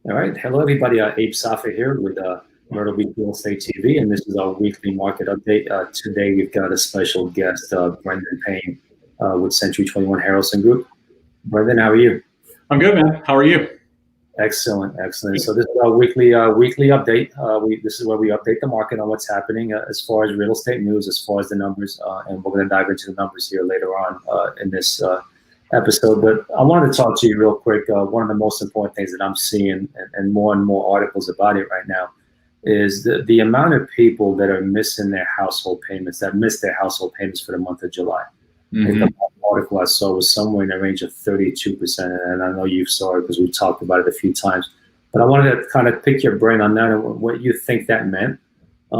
All right. Hello, everybody. Abe Safa here with Myrtle Beach Real Estate TV, and this is our weekly market update. Today, we've got a special guest, Brendan Payne, with Century 21 Harrelson Group. Brendan, how are you? I'm good, man. How are you? Excellent, excellent. So this is our weekly update. This is where we update the market on what's happening as far as real estate news, as far as the numbers, and we're going to dive into the numbers here later on in this episode. But I wanted to talk to you real quick. One of the most important things that I'm seeing, and more articles about it right now, is the amount of people that are missing their household payments, that missed their household payments for the month of July. Mm-hmm. The article I saw was somewhere in the range of 32%, and I know you saw it because we talked about it a few times. But I wanted to kind of pick your brain on that and what you think that meant.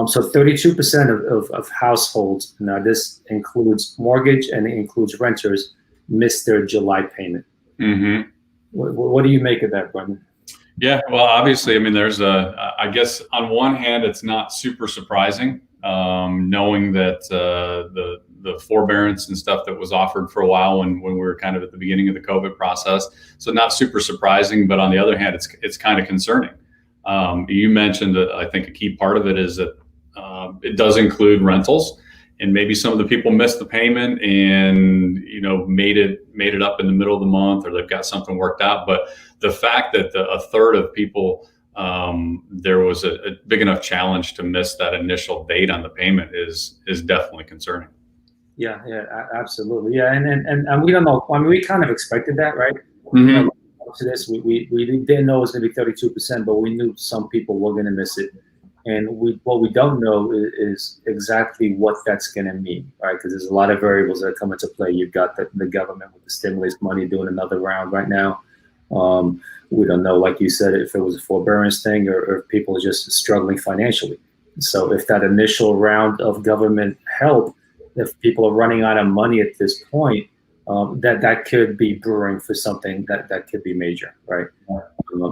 So 32% of households, now this includes mortgage and it includes renters, missed their July payment. Mm-hmm. What do you make of that, Brendan? Yeah, well, obviously, I mean, I guess on one hand, it's not super surprising, knowing that the forbearance and stuff that was offered for a while when we were kind of at the beginning of the COVID process. So not super surprising, but on the other hand, it's kind of concerning. You mentioned that I think a key part of it is that it does include rentals. And maybe some of the people missed the payment and, made it up in the middle of the month, or they've got something worked out. But the fact that a third of people, there was a big enough challenge to miss that initial date on the payment is definitely concerning. Yeah, absolutely. Yeah, and we don't know. I mean, we kind of expected that, right? Mm-hmm. To this, we didn't know it was going to be 32%, but we knew some people were going to miss it. And what we don't know is exactly what that's going to mean, right? Because there's a lot of variables that come into play. You've got the government with the stimulus money doing another round right now. We don't know, like you said, if it was a forbearance thing or if people are just struggling financially. So if that initial round of government help, if people are running out of money at this point, that could be brewing for something that could be major, right?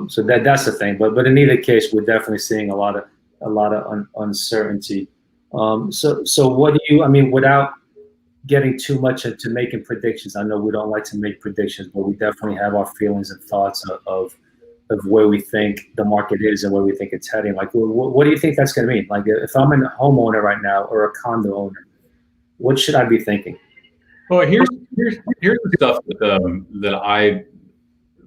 So that's the thing. But in either case, we're definitely seeing a lot of uncertainty. So what do you, I mean, without getting too much into making predictions, I know we don't like to make predictions, but we definitely have our feelings and thoughts of where we think the market is and where we think it's heading. Like, what do you think that's going to mean? Like, if I'm a homeowner right now or a condo owner, what should I be thinking? Well, here's the stuff that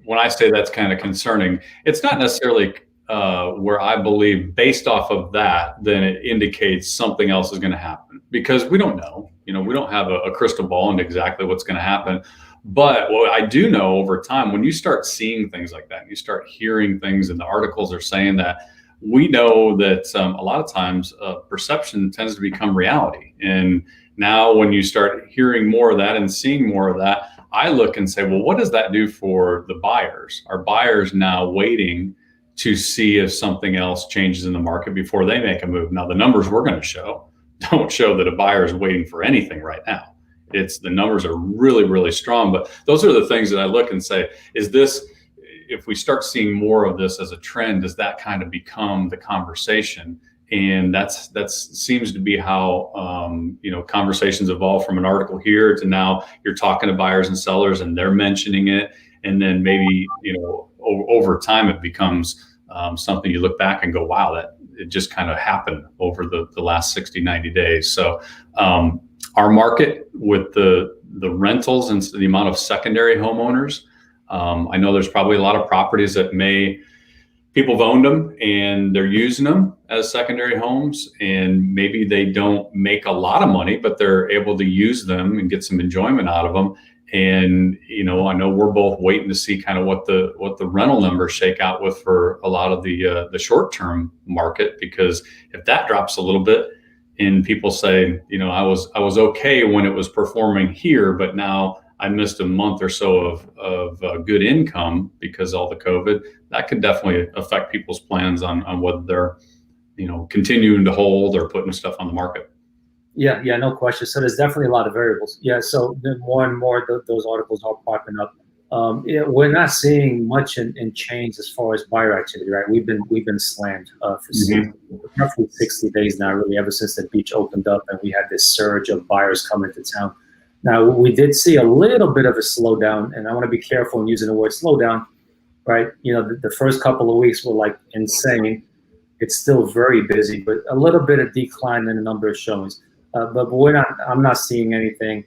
when I say that's kind of concerning, it's not necessarily where I believe based off of that, then it indicates something else is going to happen, because we don't know. We don't have a crystal ball into exactly what's going to happen. But what I do know over time, when you start seeing things like that, and you start hearing things, and the articles are saying that, we know that a lot of times perception tends to become reality. And now when you start hearing more of that and seeing more of that, I look and say, well, what does that do for the buyers? Are buyers now waiting to see if something else changes in the market before they make a move? Now, the numbers we're going to show don't show that a buyer is waiting for anything right now. The numbers are really, really strong. But those are the things that I look and say, if we start seeing more of this as a trend, does that kind of become the conversation? And that seems to be how conversations evolve from an article here to now you're talking to buyers and sellers and they're mentioning it. And then maybe, over time, it becomes something you look back and go, wow, that it just kind of happened over the last 60, 90 days. So our market with the rentals and the amount of secondary homeowners, I know there's probably a lot of properties that people have owned them and they're using them as secondary homes, and maybe they don't make a lot of money, but they're able to use them and get some enjoyment out of them. And, I know we're both waiting to see kind of what the rental numbers shake out with for a lot of the short-term market, because if that drops a little bit and people say, I was okay when it was performing here, but now I missed a month or so of good income because of all the COVID, that could definitely affect people's plans on whether they're, continuing to hold or putting stuff on the market. Yeah, no question. So there's definitely a lot of variables. Yeah, so more and more those articles are popping up. We're not seeing much in change as far as buyer activity, right? We've been slammed for roughly 60 days now, really, ever since the beach opened up and we had this surge of buyers coming to town. Now, we did see a little bit of a slowdown, and I want to be careful in using the word slowdown, right? The first couple of weeks were like insane. It's still very busy, but a little bit of decline in the number of showings. But I'm not seeing anything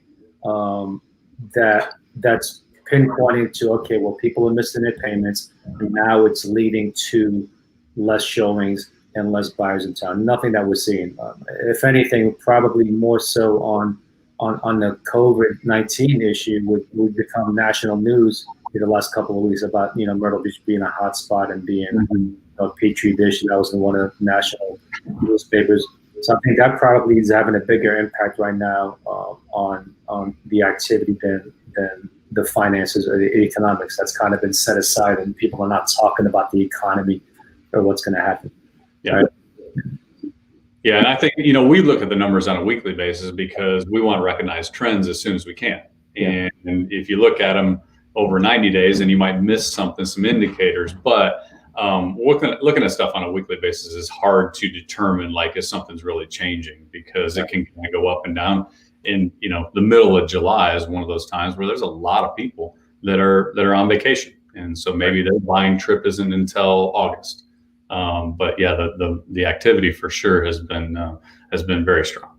that's pinpointing to, okay, well, people are missing their payments, and now it's leading to less showings and less buyers in town. Nothing that we're seeing. If anything, probably more so on the COVID-19 issue would become national news in the last couple of weeks about Myrtle Beach being a hot spot and being a petri dish. That was in one of the national newspapers. So I think that probably is having a bigger impact right now on the activity than the finances or the economics. That's kind of been set aside, and people are not talking about the economy or what's going to happen. Yeah. Right? Yeah, and I think we look at the numbers on a weekly basis because we want to recognize trends as soon as we can. Yeah. And if you look at them over 90 days, and you might miss some indicators, but looking at stuff on a weekly basis is hard to determine like if something's really changing, because it can kind of go up and down. And the middle of July is one of those times where there's a lot of people that are on vacation, and so maybe their buying trip isn't until August. But yeah, the activity for sure has been very strong.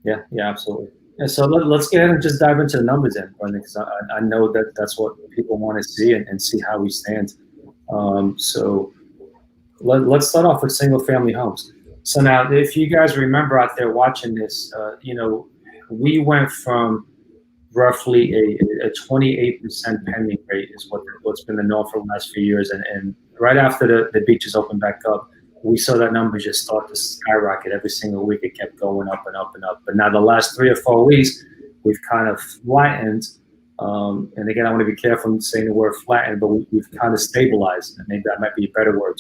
Yeah, absolutely. And so let's get ahead and just dive into the numbers then, Brendan, because I know that's what people want to see and see how we stand. So let's start off with single family homes. So now, if you guys remember out there watching this, we went from roughly a 28% pending rate is what's been the norm for the last few years. And right after the beaches opened back up, we saw that number just start to skyrocket every single week. It kept going up and up and up. But now the last 3 or 4 weeks, we've kind of flattened. And again, I want to be careful in saying the word flattened, but we've kind of stabilized. And maybe that might be a better word.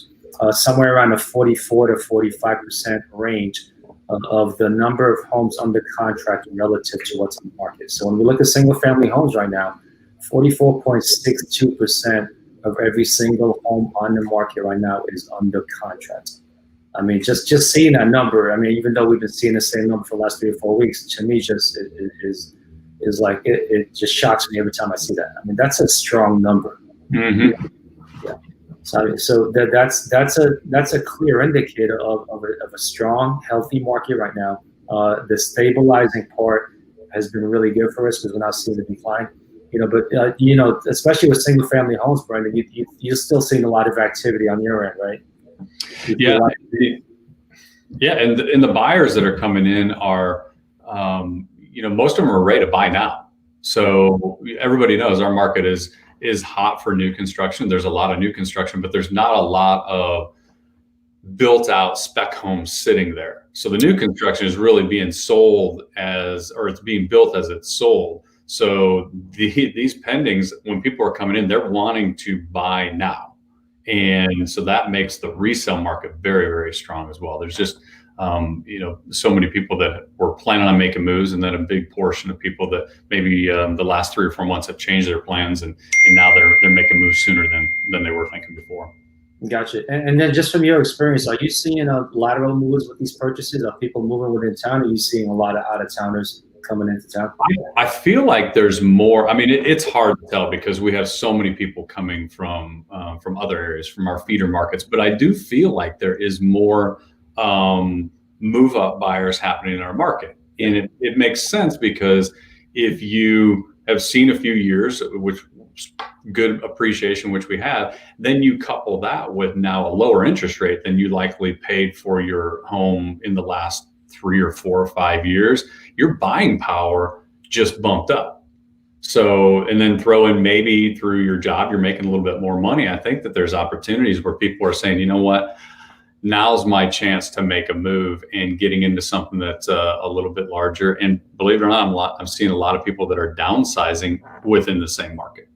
Somewhere around the 44 to 45% range of the number of homes under contract relative to what's on the market. So when we look at single family homes right now, 44.62% of every single home on the market right now is under contract. I mean, just seeing that number, I mean, even though we've been seeing the same number for the last 3 or 4 weeks, to me is like, it just shocks me every time I see that. I mean, that's a strong number. Mm-hmm. Yeah. So that's a clear indicator of a strong, healthy market right now. The stabilizing part has been really good for us because we're not seeing the decline. But especially with single family homes, Brendan, you're still seeing a lot of activity on your end, right? Yeah. And the buyers that are coming in are, most of them are ready to buy now. So everybody knows our market is hot for new construction. There's a lot of new construction, but there's not a lot of built out spec homes sitting there. So the new construction is really being sold it's being built as it's sold. So these pendings, when people are coming in, they're wanting to buy now. And so that makes the resale market very, very strong as well. There's just, so many people that were planning on making moves, and then a big portion of people that maybe the last 3 or 4 months have changed their plans, and now they're making moves sooner than they were thinking before. Gotcha. And then just from your experience, are you seeing lateral moves with these purchases? Are people moving within town? Or are you seeing a lot of out-of-towners coming into town? I feel like there's more. I mean, it's hard to tell because we have so many people coming from other areas, from our feeder markets. But I do feel like there is more move up buyers happening in our market. And it makes sense because if you have seen a few years, which good appreciation, which we have, then you couple that with now a lower interest rate than you likely paid for your home in the last 3 or 4 or 5 years, your buying power just bumped up. So, and then throw in maybe through your job, you're making a little bit more money. I think that there's opportunities where people are saying, you know what, now's my chance to make a move and getting into something that's a little bit larger. And believe it or not, I'm seeing a lot of people that are downsizing within the same market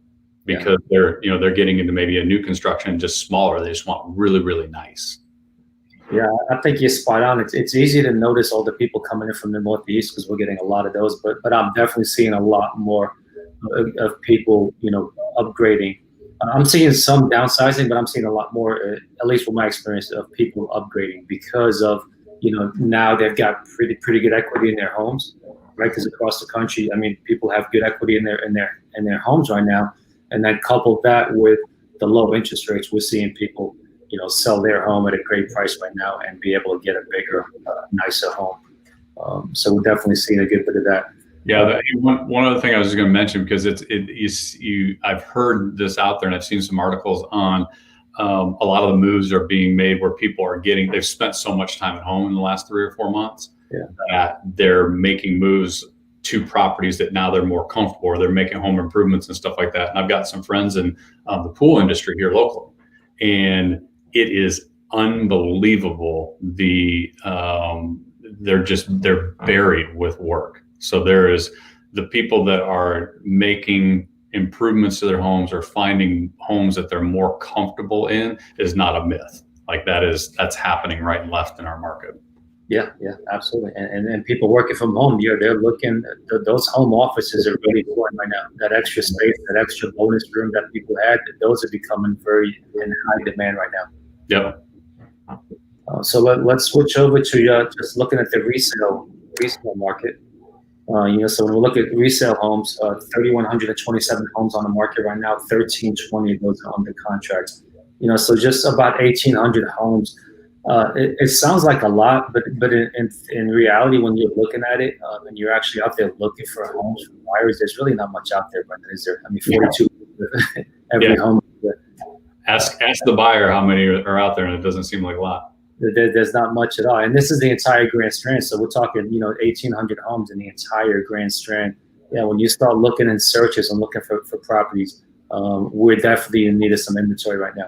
because they're getting into maybe a new construction, just smaller. They just want really, really nice. Yeah, I think you're spot on. It's easy to notice all the people coming in from the Northeast because we're getting a lot of those, but I'm definitely seeing a lot more of people, upgrading. I'm seeing some downsizing, but I'm seeing a lot more, at least from my experience, of people upgrading because of, now they've got pretty good equity in their homes, right? Because across the country, I mean, people have good equity in their homes right now, and then couple that with the low interest rates, we're seeing people, sell their home at a great price right now and be able to get a bigger, nicer home. So we're definitely seeing a good bit of that. Yeah, one other thing I was just going to mention, because I've heard this out there, and I've seen some articles on a lot of the moves are being made where people are they've spent so much time at home in the last 3 or 4 months that they're making moves to properties that now they're more comfortable, or they're making home improvements and stuff like that. And I've got some friends in the pool industry here locally, and it is unbelievable. They're buried with work. So there is the people that are making improvements to their homes or finding homes that they're more comfortable in is not a myth. Like that's happening right and left in our market. Yeah, absolutely. And people working from home, they're looking, those home offices are really important right now. That extra space, that extra bonus room that people had, those are becoming very in high demand right now. Yep. So let's switch over to just looking at the resale market. So when we look at resale homes, 3,127 homes on the market right now, 1,320 of those are under contract. So just about 1,800 homes. It sounds like a lot, but in reality, when you're looking at it and you're actually out there looking for homes for buyers, there's really not much out there, Brendan, is there? I mean, 42 every home. Ask the buyer how many are out there, and it doesn't seem like a lot. There's not much at all, and this is the entire Grand Strand. So we're talking, 1,800 homes in the entire Grand Strand. Yeah, when you start looking in searches and looking for properties, we're definitely in need of some inventory right now.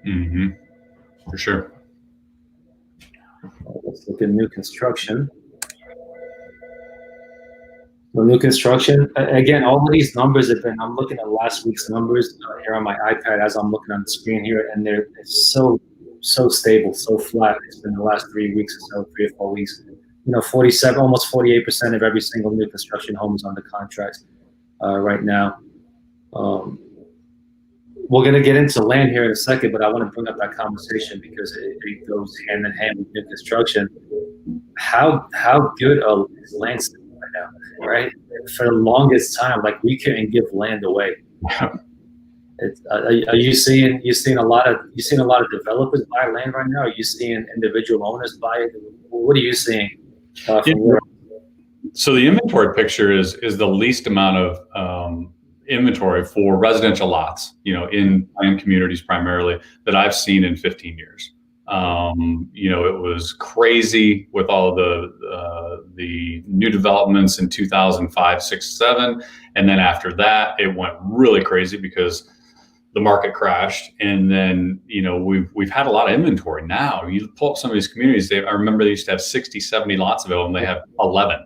Mm-hmm. For sure. Let's look at new construction. Well, new construction, again, all of these numbers I'm looking at last week's numbers here on my iPad as I'm looking on the screen here, and it's so stable, so flat. It's been the last 3 weeks or so, 3 or 4 weeks. 47, almost 48% of every single new construction home is under contract right now. We're going to get into land here in a second, but I want to bring up that conversation because it goes hand in hand with new construction. How good is land right now, right? For the longest time, like, we couldn't give land away. Are you seeing a lot of developers buy land right now? Are you seeing individual owners buy it? What are you seeing? So the inventory picture is the least amount of inventory for residential lots, in planned communities primarily, that I've seen in 15 years. It was crazy with all of the new developments in 2005, 6, 7, and then after that it went really crazy because the market crashed. And then we've had a lot of inventory. Now you pull up some of these communities, I remember they used to have 60, 70 lots available, and they have 11.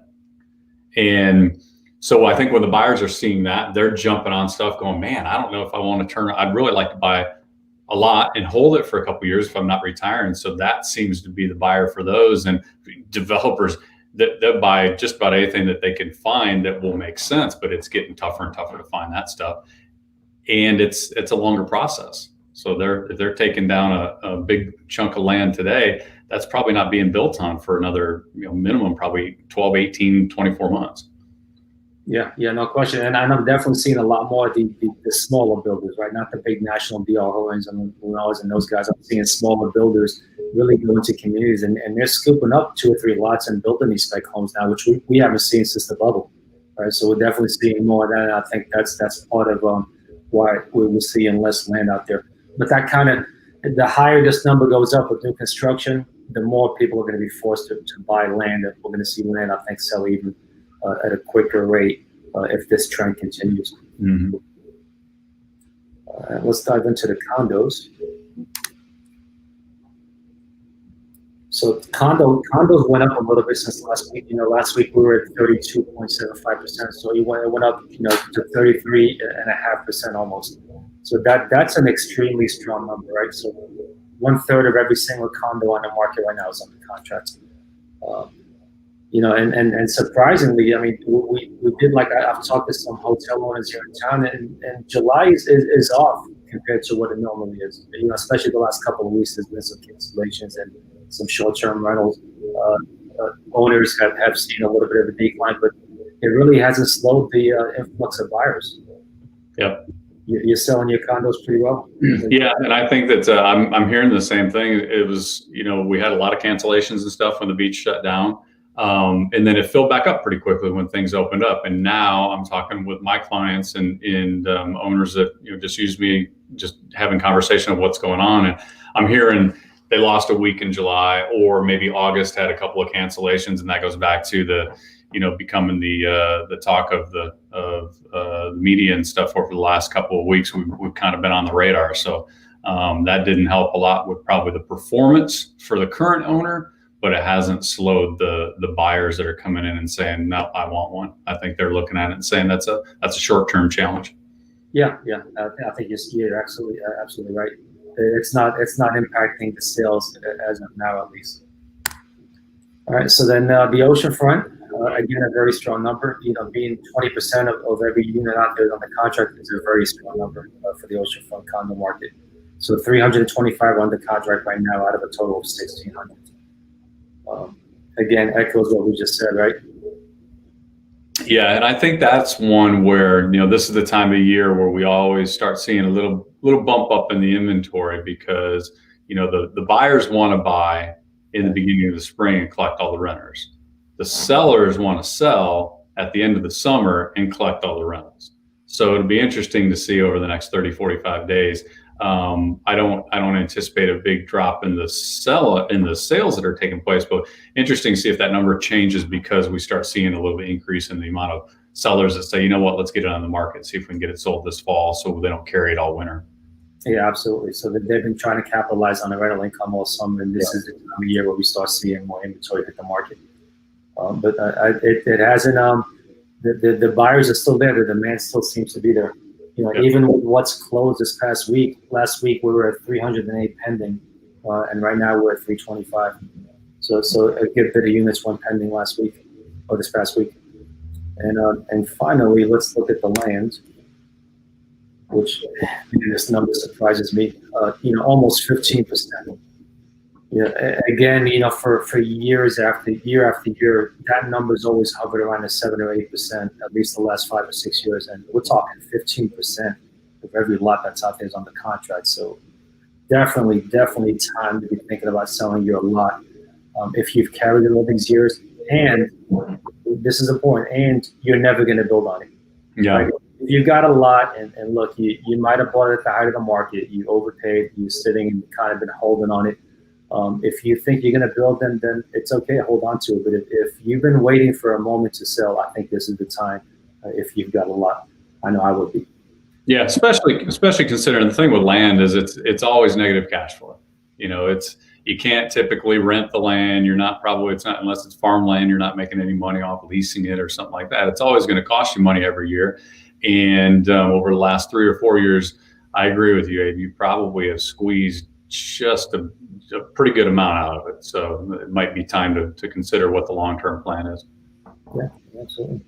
And so I think when the buyers are seeing that, they're jumping on stuff going, man, I don't know if I want to I'd really like to buy a lot and hold it for a couple of years if I'm not retiring. So that seems to be the buyer for those. And developers that buy just about anything that they can find that will make sense, but it's getting tougher and tougher to find that stuff. And it's a longer process. So if they're taking down a big chunk of land today, that's probably not being built on for another minimum, probably 12, 18, 24 months. Yeah, no question. And I'm definitely seeing a lot more of the smaller builders, right? Not the big national D.R. Hortons and Lunars and those guys. I'm seeing smaller builders really go into communities, and they're scooping up 2 or 3 lots and building these spec homes now, which we haven't seen since the bubble, right? So we're definitely seeing more of that, and I think that's part of why we're seeing less land out there. But that the higher this number goes up with new construction, the more people are going to be forced to buy land, and we're going to see land, I think, sell even at a quicker rate if this trend continues. Mm-hmm. Let's dive into the condos. So condos went up a little bit since last week. Last week we were at 32.75%. So it went up, to 33.5% almost. So that's an extremely strong number, right? So 1/3 of every single condo on the market right now is under contract. And surprisingly, I mean, we did, like, I've talked to some hotel owners here in town, and July is off compared to what it normally is. Especially the last couple of weeks, there's been some cancellations and some short-term rentals. Owners have seen a little bit of a decline, but it really hasn't slowed the influx of buyers. Yep. You're selling your condos pretty well. Yeah, and I think that I'm hearing the same thing. It was, we had a lot of cancellations and stuff when the beach shut down, and then it filled back up pretty quickly when things opened up. And now I'm talking with my clients and owners that just use me, just having conversation of what's going on, and I'm hearing they lost a week in July, or maybe August had a couple of cancellations, and that goes back to the becoming the talk of the media and stuff over the last couple of weeks. We've kind of been on the radar, so that didn't help a lot with probably the performance for the current owner, but it hasn't slowed the buyers that are coming in and saying, no, I want one. I think they're looking at it and saying that's a short-term challenge. Yeah. I think you're absolutely right. It's not impacting the sales as of now, at least. All right. So then the oceanfront, again, a very strong number. Being 20% of every unit out there on the contract is a very strong number for the oceanfront condo market. So 325 under contract right now out of a total of 1,600. Again, echoes what we just said, right? Yeah, and I think that's one where this is the time of year where we always start seeing a little bump up in the inventory, because the buyers want to buy in the beginning of the spring and collect all the renters. The sellers want to sell at the end of the summer and collect all the rentals. So it'll be interesting to see over the next 30, 45 days. I don't anticipate a big drop in the sales that are taking place, but interesting to see if that number changes, because we start seeing a little bit increase in the amount of sellers that say, let's get it on the market, see if we can get it sold this fall so they don't carry it all winter. Yeah, absolutely. So they've been trying to capitalize on the rental income all summer, and this is the time of year where we start seeing more inventory hit the market. But it hasn't. The buyers are still there. The demand still seems to be there. Even with what's closed this past week. Last week we were at 308 pending, and right now we're at 325. So a good bit of units went pending last week or this past week. And finally, let's look at the land, which this number surprises me. Almost 15%. Again, for years after year, that number's always hovered around the 7 or 8%, at least the last 5 or 6 years. And we're talking 15% of every lot that's out there is under contract. So definitely time to be thinking about selling your lot. If you've carried it all these years, and this is important, and you're never going to build on it. Yeah. Right? If you got a lot, and look, you might have bought it at the height of the market, you overpaid, you're sitting and kind of been holding on it. If you think you're going to build them, then it's okay, hold on to it. But if you've been waiting for a moment to sell, I think this is the time. If you've got a lot, I know I would be. Yeah, especially considering the thing with land is it's always negative cash flow. You can't typically rent the land. It's not unless it's farmland. You're not making any money off leasing it or something like that. It's always going to cost you money every year. And over the last 3 or 4 years, I agree with you, Abe. You probably have squeezed just a pretty good amount out of it. So it might be time to consider what the long-term plan is. Yeah, absolutely.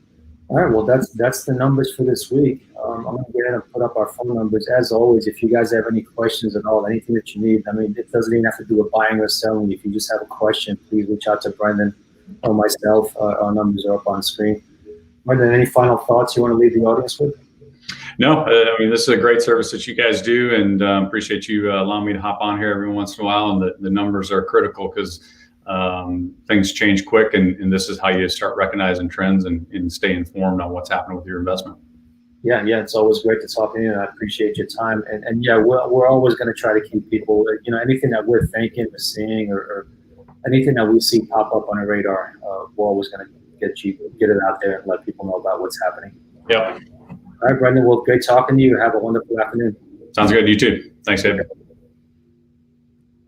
All right, well, that's the numbers for this week. I'm going to go ahead and put up our phone numbers. As always, if you guys have any questions at all, anything that you need, it doesn't even have to do with buying or selling. If you just have a question, please reach out to Brendan or myself. Our numbers are up on the screen. Brendan, any final thoughts you want to leave the audience with? No, this is a great service that you guys do, and appreciate you allowing me to hop on here every once in a while. And the numbers are critical, because things change quick, and this is how you start recognizing trends and stay informed on what's happening with your investment. Yeah, it's always great to talk to you, and I appreciate your time. And yeah, we're always going to try to keep people, anything that we're thinking or seeing or anything that we see pop up on our radar, we're always going to get it out there and let people know about what's happening. Yep. All right, Brendan, well, great talking to you. Have a wonderful afternoon. Sounds good. You too. Thanks, Ed.